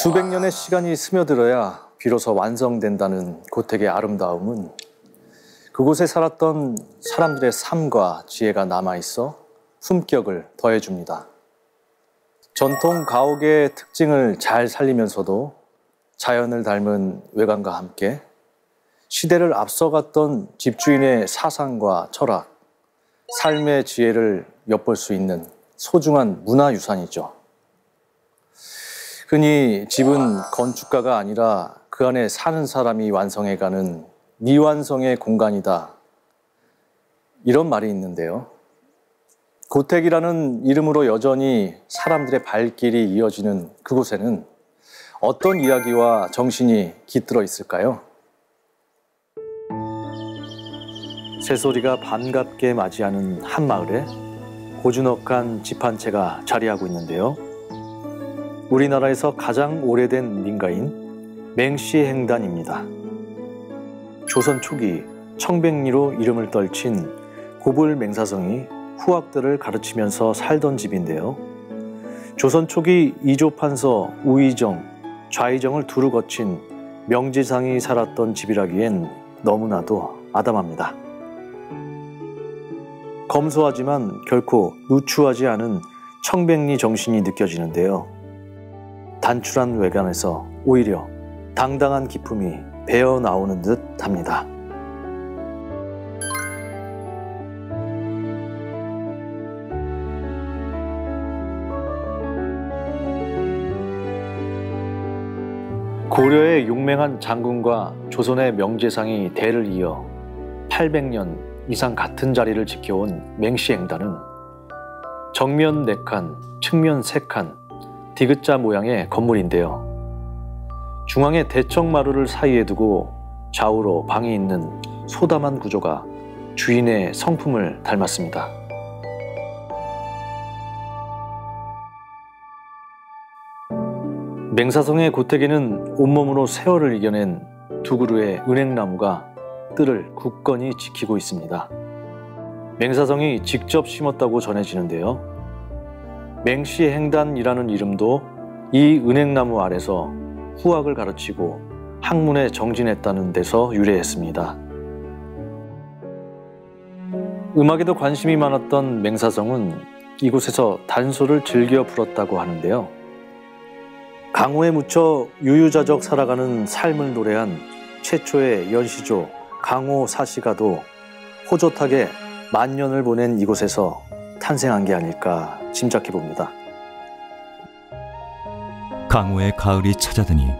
수백 년의 시간이 스며들어야 비로소 완성된다는 고택의 아름다움은 그곳에 살았던 사람들의 삶과 지혜가 남아있어 품격을 더해줍니다. 전통 가옥의 특징을 잘 살리면서도 자연을 닮은 외관과 함께 시대를 앞서갔던 집주인의 사상과 철학, 삶의 지혜를 엿볼 수 있는 소중한 문화유산이죠. 흔히 집은 건축가가 아니라 그 안에 사는 사람이 완성해가는 미완성의 공간이다. 이런 말이 있는데요. 고택이라는 이름으로 여전히 사람들의 발길이 이어지는 그곳에는 어떤 이야기와 정신이 깃들어 있을까요? 새소리가 반갑게 맞이하는 한 마을에 고즈넉한 집 한 채가 자리하고 있는데요. 우리나라에서 가장 오래된 민가인 맹시행단입니다. 조선 초기 청백리로 이름을 떨친 고불 맹사성이 후학들을 가르치면서 살던 집인데요. 조선 초기 이조판서 우의정, 좌의정을 두루 거친 명지상이 살았던 집이라기엔 너무나도 아담합니다. 검소하지만 결코 누추하지 않은 청백리 정신이 느껴지는데요. 단출한 외관에서 오히려 당당한 기품이 배어 나오는 듯 합니다. 고려의 용맹한 장군과 조선의 명제상이 대를 이어 800년 이상 같은 자리를 지켜온 맹시행단은 정면 4칸, 측면 3칸, 디귿자 모양의 건물인데요. 중앙에 대청마루를 사이에 두고 좌우로 방이 있는 소담한 구조가 주인의 성품을 닮았습니다. 맹사성의 고택에는 온몸으로 세월을 이겨낸 두 그루의 은행나무가 뜰을 굳건히 지키고 있습니다. 맹사성이 직접 심었다고 전해지는데요. 맹시행단이라는 이름도 이 은행나무 아래서 후학을 가르치고 학문에 정진했다는 데서 유래했습니다. 음악에도 관심이 많았던 맹사성은 이곳에서 단소를 즐겨 불었다고 하는데요. 강호에 묻혀 유유자적 살아가는 삶을 노래한 최초의 연시조 강호 사시가도 호젓하게 만년을 보낸 이곳에서 탄생한 게 아닐까 짐작해 봅니다. 강호의 가을이 찾아드니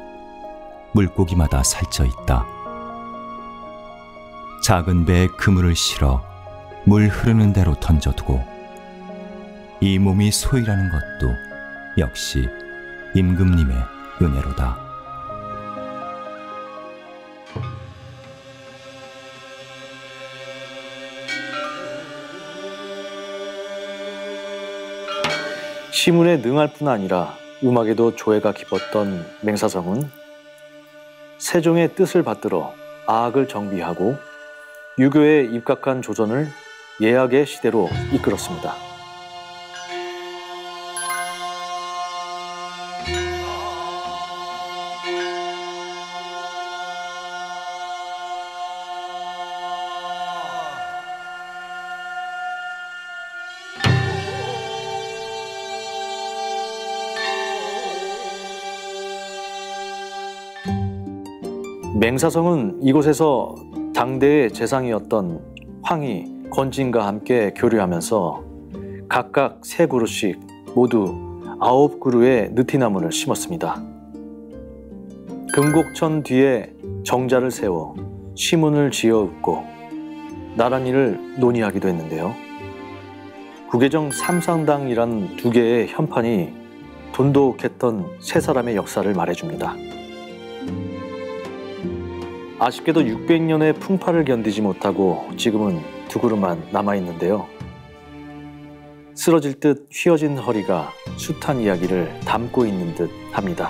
물고기마다 살쪄 있다. 작은 배에 그물을 실어 물 흐르는 대로 던져두고 이 몸이 소이라는 것도 역시 임금님의 은혜로다. 시문에 능할 뿐 아니라 음악에도 조예가 깊었던 맹사성은 세종의 뜻을 받들어 아학을 정비하고 유교에 입각한 조선을 예학의 시대로 이끌었습니다. 맹사성은 이곳에서 당대의 재상이었던 황희, 건진과 함께 교류하면서 각각 3그루씩 모두 9그루의 느티나무를 심었습니다. 금곡천 뒤에 정자를 세워 시문을 지어 읊고 나란히를 논의하기도 했는데요. 구계정 삼상당이란 2개의 현판이 돈독했던 3사람의 역사를 말해줍니다. 아쉽게도 600년의 풍파를 견디지 못하고 지금은 두 그루만 남아있는데요. 쓰러질 듯 휘어진 허리가 숱한 이야기를 담고 있는 듯 합니다.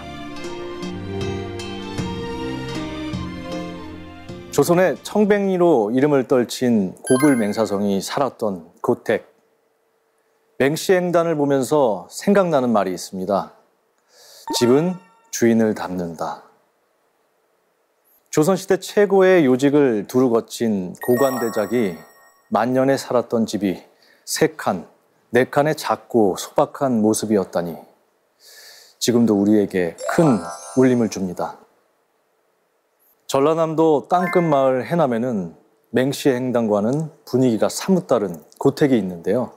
조선의 청백리로 이름을 떨친 고불맹사성이 살았던 고택. 맹시행단을 보면서 생각나는 말이 있습니다. 집은 주인을 닮는다. 조선시대 최고의 요직을 두루 거친 고관대작이 만년에 살았던 집이 3칸, 4칸의 작고 소박한 모습이었다니 지금도 우리에게 큰 울림을 줍니다. 전라남도 땅끝 마을 해남에는 맹시행단과는 분위기가 사뭇 다른 고택이 있는데요.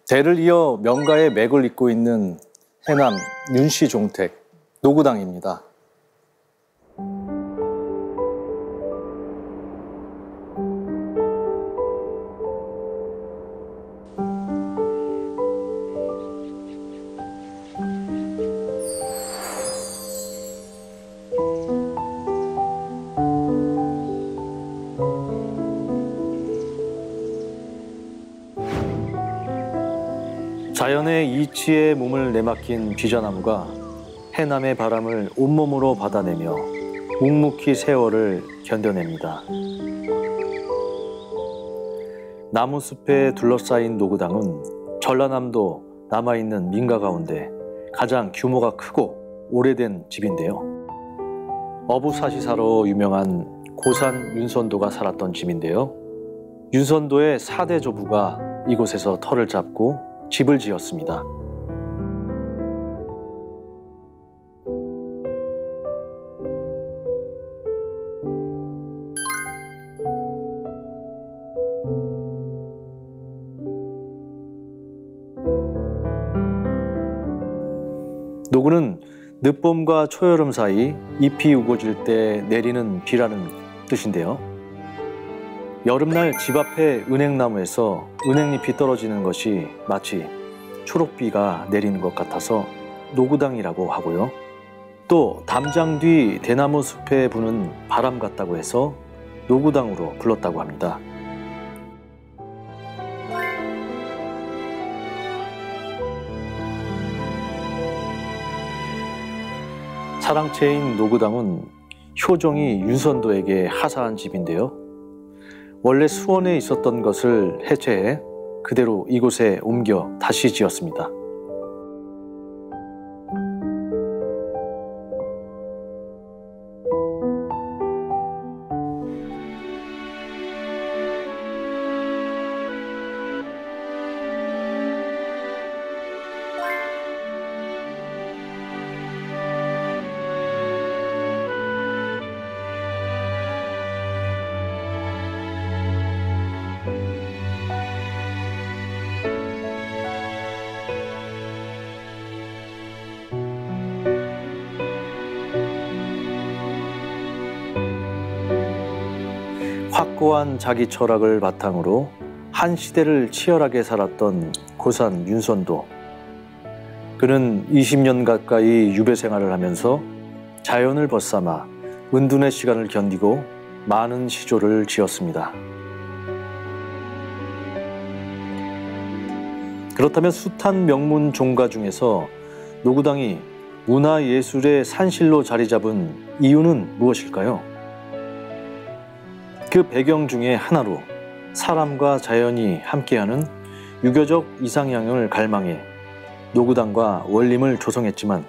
대를 이어 명가의 맥을 잇고 있는 해남 윤씨종택 노구당입니다. 자연의 이치에 몸을 내맡긴 비자나무가 해남의 바람을 온몸으로 받아내며 묵묵히 세월을 견뎌냅니다. 나무숲에 둘러싸인 노구당은 전라남도 남아있는 민가 가운데 가장 규모가 크고 오래된 집인데요. 어부사시사로 유명한 고산 윤선도가 살았던 집인데요. 윤선도의 4대 조부가 이곳에서 터를 잡고 집을 지었습니다. 노구는 늦봄과 초여름 사이 잎이 우거질 때 내리는 비라는 뜻인데요. 여름날 집 앞에 은행나무에서 은행잎이 떨어지는 것이 마치 초록비가 내리는 것 같아서 노구당이라고 하고요. 또 담장 뒤 대나무 숲에 부는 바람 같다고 해서 노구당으로 불렀다고 합니다. 사랑채인 노구당은 효종이 윤선도에게 하사한 집인데요. 원래 수원에 있었던 것을 해체해 그대로 이곳에 옮겨 다시 지었습니다. 확고한 자기 철학을 바탕으로 한 시대를 치열하게 살았던 고산 윤선도. 그는 20년 가까이 유배 생활을 하면서 자연을 벗삼아 은둔의 시간을 견디고 많은 시조를 지었습니다. 그렇다면 숱한 명문 종가 중에서 노구당이 문화예술의 산실로 자리 잡은 이유는 무엇일까요? 그 배경 중에 하나로 사람과 자연이 함께하는 유교적 이상향을 갈망해 노구당과 원림을 조성했지만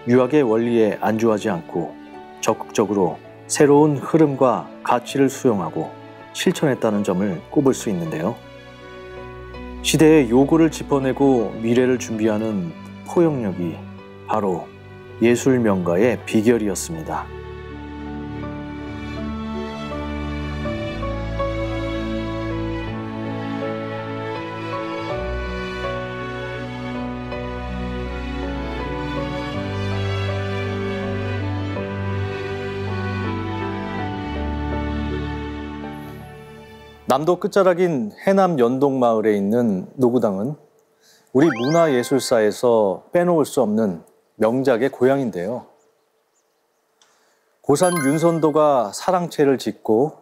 유학의 원리에 안주하지 않고 적극적으로 새로운 흐름과 가치를 수용하고 실천했다는 점을 꼽을 수 있는데요. 시대의 요구를 짚어내고 미래를 준비하는 포용력이 바로 예술 명가의 비결이었습니다. 남도 끝자락인 해남 연동마을에 있는 노구당은 우리 문화예술사에서 빼놓을 수 없는 명작의 고향인데요. 고산 윤선도가 사랑채를 짓고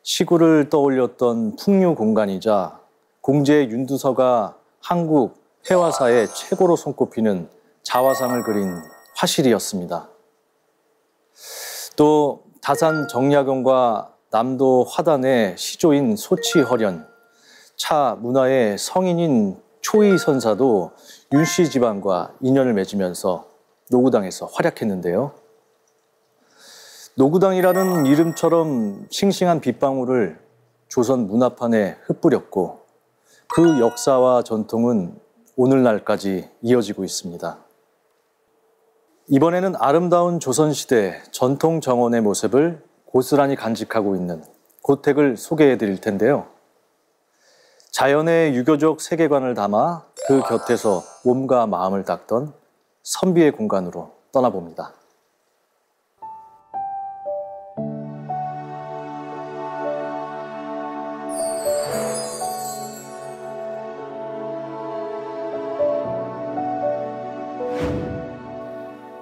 시구를 떠올렸던 풍류 공간이자 공제 윤두서가 한국 회화사의 최고로 손꼽히는 자화상을 그린 화실이었습니다. 또 다산 정약용과 남도 화단의 시조인 소치허련, 차 문화의 성인인 초이선사도 윤씨 집안과 인연을 맺으면서 노구당에서 활약했는데요. 노구당이라는 이름처럼 싱싱한 빗방울을 조선 문화판에 흩뿌렸고 그 역사와 전통은 오늘날까지 이어지고 있습니다. 이번에는 아름다운 조선시대 전통 정원의 모습을 고스란히 간직하고 있는 고택을 소개해 드릴 텐데요. 자연의 유교적 세계관을 담아 그 곁에서 몸과 마음을 닦던 선비의 공간으로 떠나봅니다.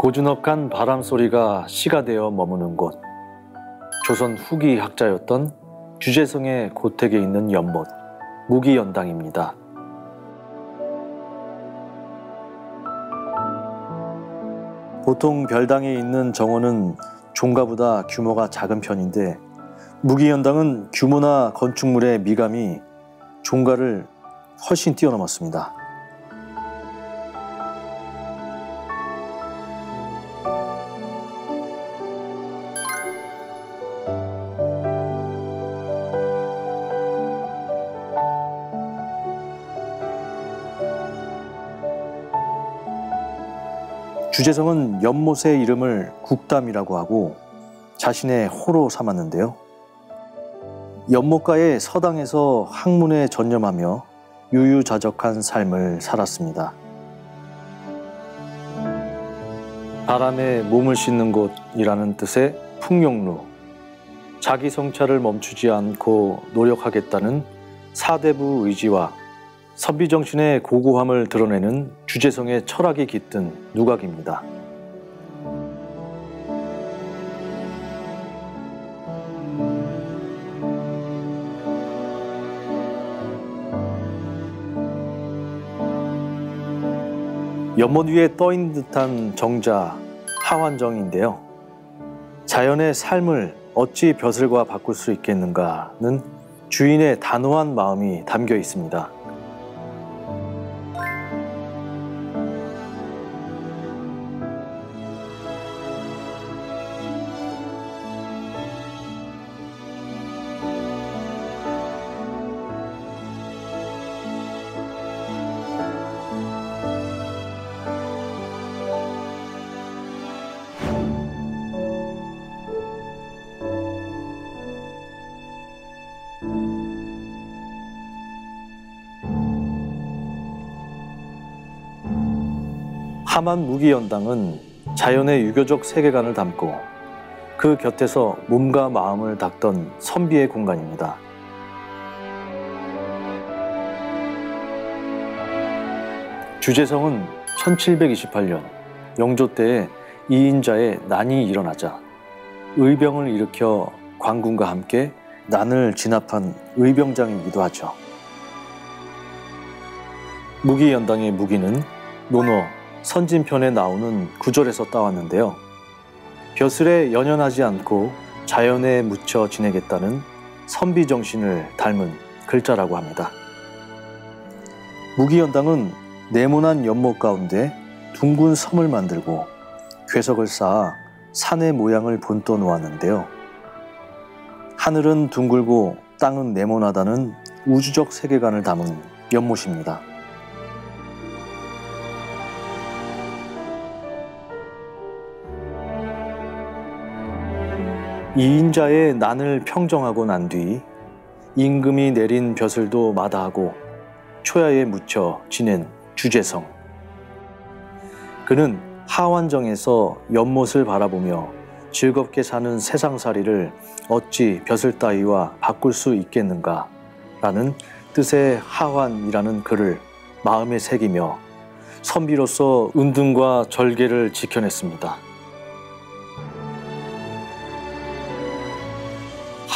고즈넉한 바람소리가 시가 되어 머무는 곳. 조선 후기 학자였던 주재성의 고택에 있는 연못, 무기연당입니다. 보통 별당에 있는 정원은 종가보다 규모가 작은 편인데 무기연당은 규모나 건축물의 미감이 종가를 훨씬 뛰어넘었습니다. 주재성은 연못의 이름을 국담이라고 하고 자신의 호로 삼았는데요. 연못가의 서당에서 학문에 전념하며 유유자적한 삶을 살았습니다. 바람에 몸을 씻는 곳이라는 뜻의 풍룡루, 자기 성찰을 멈추지 않고 노력하겠다는 사대부 의지와 선비정신의 고고함을 드러내는 주재성의 철학이 깃든 누각입니다. 연못 위에 떠있는 듯한 정자, 하완정인데요. 자연의 삶을 어찌 벼슬과 바꿀 수 있겠는가는 주인의 단호한 마음이 담겨 있습니다. 하만 무기연당은 자연의 유교적 세계관을 담고 그 곁에서 몸과 마음을 닦던 선비의 공간입니다. 주재성은 1728년 영조 때에 이인자의 난이 일어나자 의병을 일으켜 관군과 함께 난을 진압한 의병장이기도 하죠. 무기연당의 무기는 논어 선진편에 나오는 구절에서 따왔는데요. 벼슬에 연연하지 않고 자연에 묻혀 지내겠다는 선비 정신을 닮은 글자라고 합니다. 무기연당은 네모난 연못 가운데 둥근 섬을 만들고 궤석을 쌓아 산의 모양을 본떠 놓았는데요. 하늘은 둥글고 땅은 네모나다는 우주적 세계관을 담은 연못입니다. 이인자의 난을 평정하고 난 뒤 임금이 내린 벼슬도 마다하고 초야에 묻혀 지낸 주재성. 그는 하완정에서 연못을 바라보며 즐겁게 사는 세상살이를 어찌 벼슬 따위와 바꿀 수 있겠는가 라는 뜻의 하완이라는 글을 마음에 새기며 선비로서 은둔과 절개를 지켜냈습니다.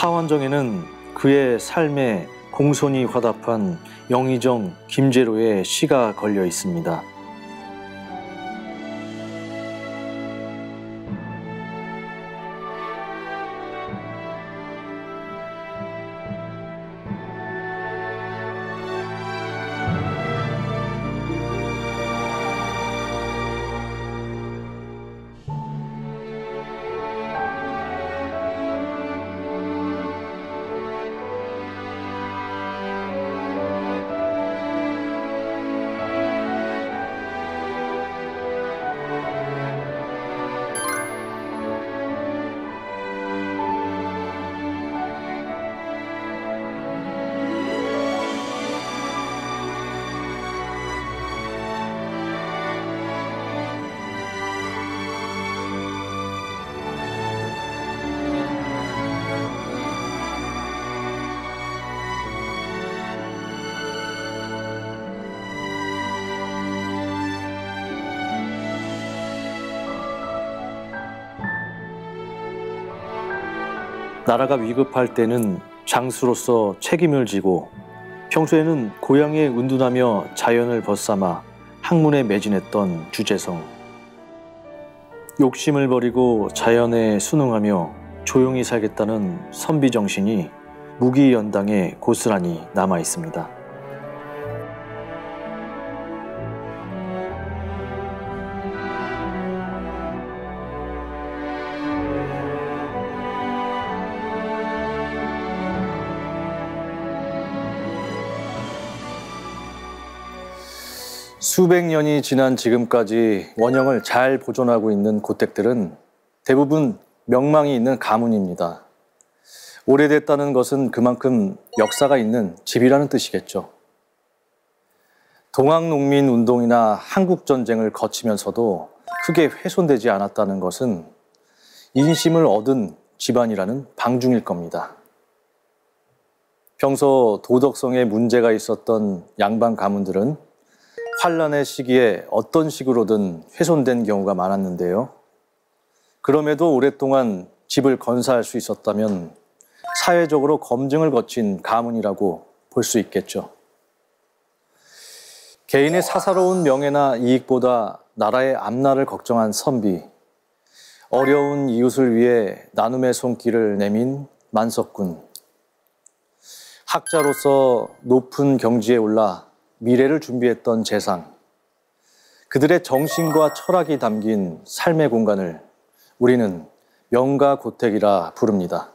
하완정에는 그의 삶에 공손히 화답한 영의정 김제로의 시가 걸려 있습니다. 나라가 위급할 때는 장수로서 책임을 지고 평소에는 고향에 은둔하며 자연을 벗삼아 학문에 매진했던 주재성. 욕심을 버리고 자연에 순응하며 조용히 살겠다는 선비 정신이 무기연당에 고스란히 남아 있습니다. 수백 년이 지난 지금까지 원형을 잘 보존하고 있는 고택들은 대부분 명망이 있는 가문입니다. 오래됐다는 것은 그만큼 역사가 있는 집이라는 뜻이겠죠. 동학농민운동이나 한국전쟁을 거치면서도 크게 훼손되지 않았다는 것은 인심을 얻은 집안이라는 방증일 겁니다. 평소 도덕성에 문제가 있었던 양반 가문들은 환란의 시기에 어떤 식으로든 훼손된 경우가 많았는데요. 그럼에도 오랫동안 집을 건사할 수 있었다면 사회적으로 검증을 거친 가문이라고 볼 수 있겠죠. 개인의 사사로운 명예나 이익보다 나라의 앞날을 걱정한 선비, 어려운 이웃을 위해 나눔의 손길을 내민 만석군, 학자로서 높은 경지에 올라 미래를 준비했던 재상, 그들의 정신과 철학이 담긴 삶의 공간을 우리는 명가고택이라 부릅니다.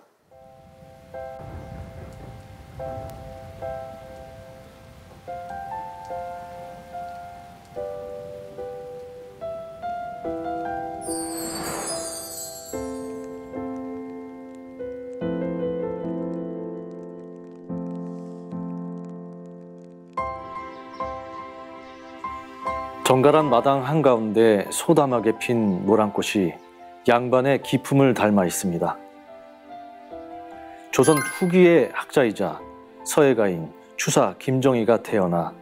정갈한 마당 한가운데 소담하게 핀 모란꽃이 양반의 기품을 닮아 있습니다. 조선 후기의 학자이자 서예가인 추사 김정희가 태어나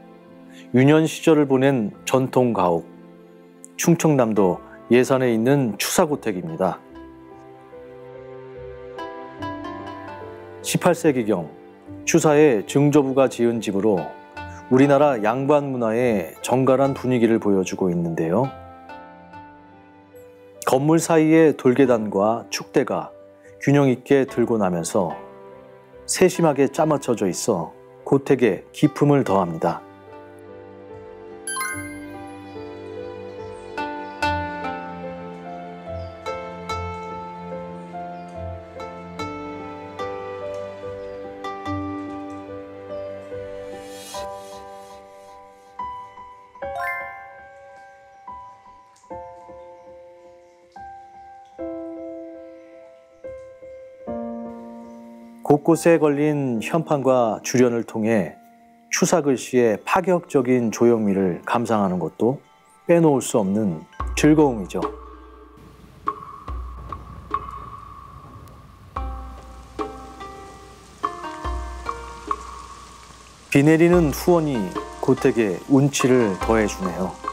유년 시절을 보낸 전통 가옥, 충청남도 예산에 있는 추사고택입니다. 18세기경 추사의 증조부가 지은 집으로 우리나라 양반 문화의 정갈한 분위기를 보여주고 있는데요. 건물 사이에 돌계단과 축대가 균형 있게 들고 나면서 세심하게 짜맞춰져 있어 고택에 기품을 더합니다. 곳곳에 걸린 현판과 주련을 통해 추사 글씨의 파격적인 조형미를 감상하는 것도 빼놓을 수 없는 즐거움이죠. 비 내리는 후원이 고택에 운치를 더해주네요.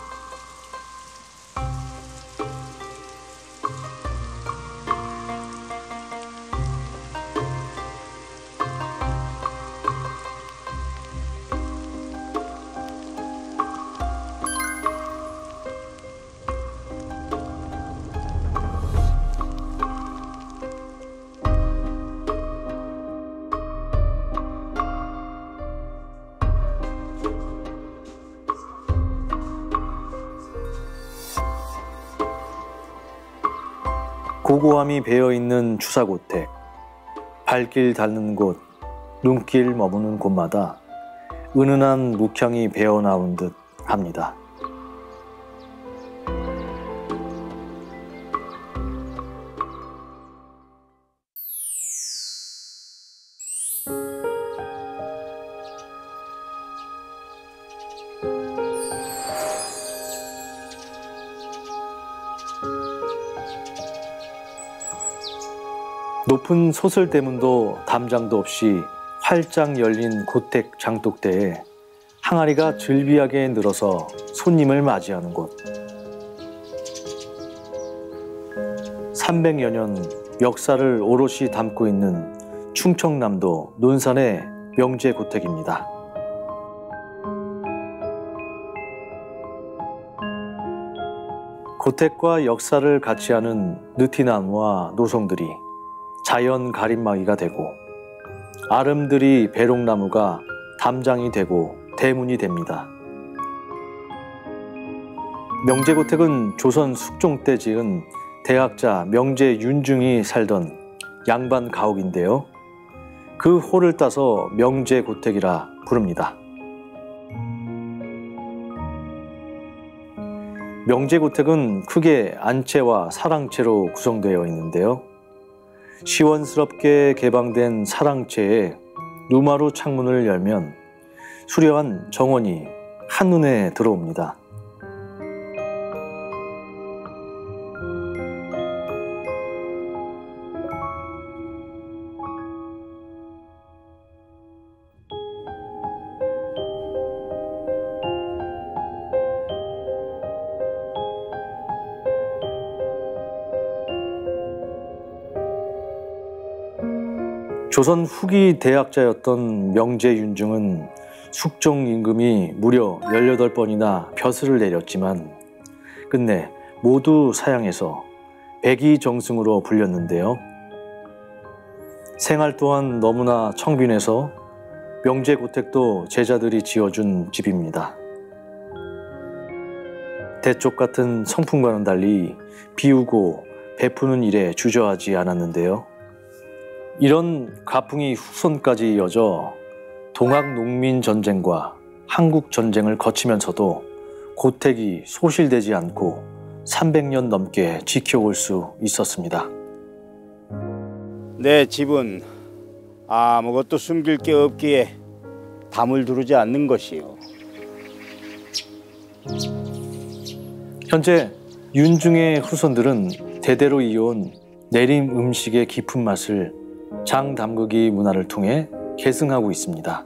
고고함이 배어있는 주사고택, 발길 닿는 곳, 눈길 머무는 곳마다 은은한 묵향이 배어나온 듯 합니다. 높은 소슬대문도 담장도 없이 활짝 열린 고택 장독대에 항아리가 즐비하게 늘어서 손님을 맞이하는 곳. 300여 년 역사를 오롯이 담고 있는 충청남도 논산의 명제고택입니다. 고택과 역사를 같이 하는 느티나무와 노송들이 자연 가림막이가 되고 아름드리 배롱나무가 담장이 되고 대문이 됩니다. 명제고택은 조선 숙종 때 지은 대학자 명제윤중이 살던 양반 가옥인데요. 그 호를 따서 명제고택이라 부릅니다. 명제고택은 크게 안채와 사랑채로 구성되어 있는데요. 시원스럽게 개방된 사랑채에 누마루 창문을 열면 수려한 정원이 한눈에 들어옵니다. 조선 후기 대학자였던 명제윤중은 숙종 임금이 무려 18번이나 벼슬을 내렸지만 끝내 모두 사양해서 백의정승으로 불렸는데요. 생활 또한 너무나 청빈해서 명제고택도 제자들이 지어준 집입니다. 대쪽 같은 성품과는 달리 비우고 베푸는 일에 주저하지 않았는데요. 이런 가풍이 후손까지 이어져 동학농민전쟁과 한국전쟁을 거치면서도 고택이 소실되지 않고 300년 넘게 지켜올 수 있었습니다. 내 집은 아무것도 숨길 게 없기에 담을 두르지 않는 것이요. 현재 윤중의 후손들은 대대로 이어온 내림 음식의 깊은 맛을 장담그기 문화를 통해 계승하고 있습니다.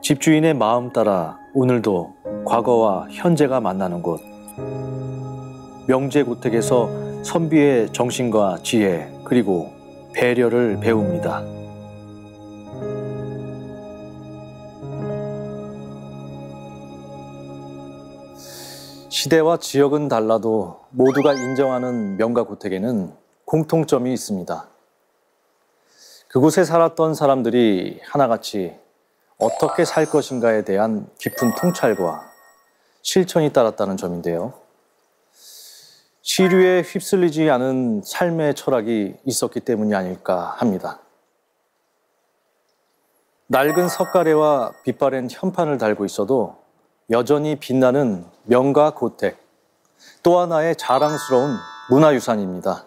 집주인의 마음 따라 오늘도 과거와 현재가 만나는 곳, 명제고택에서 선비의 정신과 지혜 그리고 배려를 배웁니다. 시대와 지역은 달라도 모두가 인정하는 명가고택에는 공통점이 있습니다. 그곳에 살았던 사람들이 하나같이 어떻게 살 것인가에 대한 깊은 통찰과 실천이 따랐다는 점인데요. 시류에 휩쓸리지 않은 삶의 철학이 있었기 때문이 아닐까 합니다. 낡은 석가래와 빛바랜 현판을 달고 있어도 여전히 빛나는 명가고택, 또 하나의 자랑스러운 문화유산입니다.